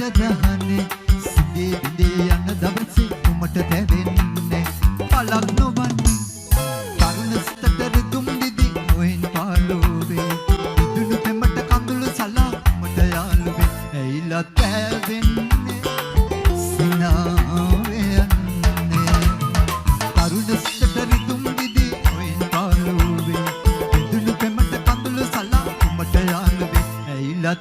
රජදහනේ සිගේ බිඳේ යන දවසේ උමට තැවෙන්නේ පලක් නොවන්නේ තරුණ සිතට රිදුම් දිදි නොහෙන් පාලුවේ විදුණු පෙමට කඳුළු සලා උමට යාළුවේ ඇයිලා තැවෙන්නේ සිනාවේ යන්නේ තරුණ සිතට රිදුම් දිදි නොහෙන් පාලුවේ විදුණු පෙමට කඳුළු සලා උමට යාළුවේ ඇයිලා